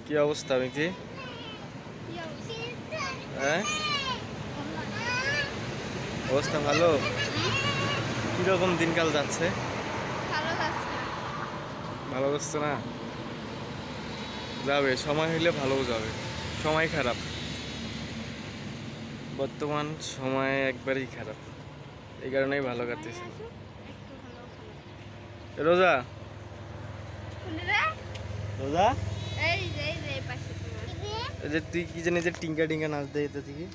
কি অবস্থা মিথি? হ্যাঁ, অবস্থা ভালো? কিরকম দিনকাল যাচ্ছে? ভালো যাচ্ছে না? যাবে, সময় হইলে ভালো যাবে। সময় খারাপ, বর্তমান সময় একবারেই খারাপ, এই কারণেই ভালো কাটতেছে। রোজা রোজা এই যে তুই কি জানি যে টিঙ্কা টিঙ্কা নাচ দেয় এটা থেকে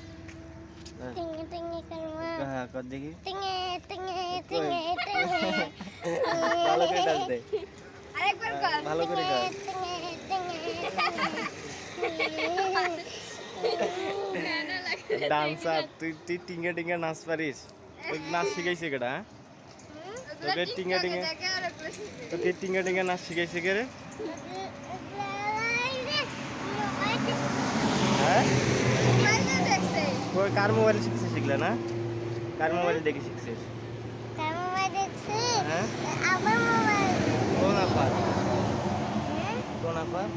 হ্যাঁ কর দেখি ভালো করে নাচ দে, ভালো করে কর। ডান্সার তুই, তুই টিঙ্গা টিঙ্গা নাচ পারিস? ওই নাচ শিখাইছে কেডা? তোকে টিঙ্গা টিঙ্গা, তোকে টিঙ্গা টিঙ্গা নাচ শিখাইছে কে রে? হ্যাঁ, কার মোবাইলে শিখছে? শিখলে না? কার মোবাইলে দেখে শিখছিস? হ্যাঁ, কোন আপার? কোন আপার?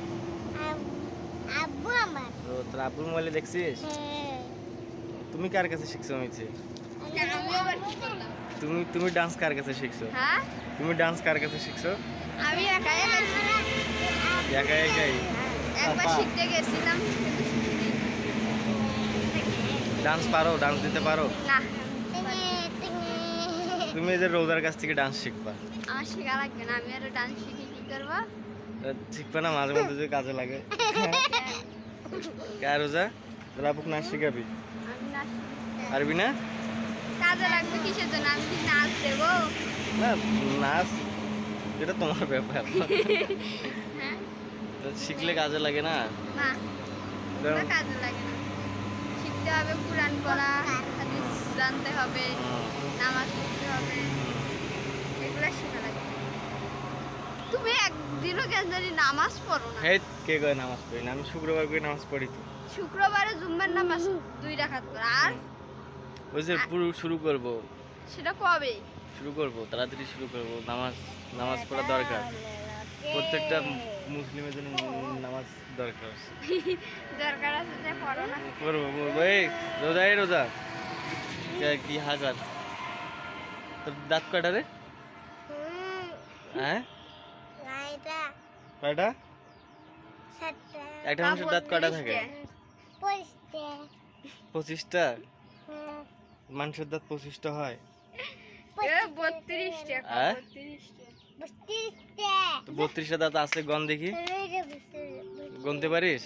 তোর আব্বুর মোবাইলে দেখছিস? তুমি কার কাছে শিখছো মিছে? তুমি তুমি ডান্স কার কাছে শিখছো? তুমি ডান্স কার কাছে শিখছো? আমি একাই একা একাই একবার শিখতে গেছিলাম। ডান্স পারো? ডান্স দিতে পারো? না, তুমি এই যে রোজার কাছ থেকে ডান্স শিখবা? আমার শেখা লাগবে না, আমি আরো ডান্স শিখে কি করবো? শিখবা না মাঝে মধ্যে যে কাজে লাগে। কে রোজা তোর আপুক নাচ শিখাবি? আমি নাচ পারবি না? কাজে লাগবে কিসের জন্য? আমি কি নাচ দেবো? না, নাচ এটা তোমার ব্যাপার। হ্যাঁ, তো শিখলে কাজে লাগে না? না, ওটা কাজে লাগে না। শিখতে হবে কুরআন পড়া, হাদিস জানতে হবে, নামাজ পড়তে হবে, এগুলো শেখা লাগবে। তুমি একদিনও কেন জানি নামাজ পড়ো না? হে, কে কয় নামাজ পড়ি না? আমি শুক্রবার করে নামাজ পড়ি তো। শুক্রবারে জুম্মার নামাজ 2 রাকাত পড়া, আর ওই যে পুরো শুরু করব, সেটা কবে? শুরু করব, তাড়াতাড়ি শুরু করব। নামাজ, নামাজ পড়া দরকার, প্রত্যেকটা মুসলিমের জন্য নামাজ দরকার। দরকার আছে যে পড়ো না। করবো করবো। এই রোজা, এই রোজা কি হাজার তোর দাঁত কয়টা রে? হ্যাঁ, কয়টা? একটা মানুষের দাঁত কয়টা থাকে? 25টা। মানুষের দাঁত 25টা হয়? 32টা। হ্যাঁ, 32টা দাঁত আছে, গন দেখি, গুনতে পারিস?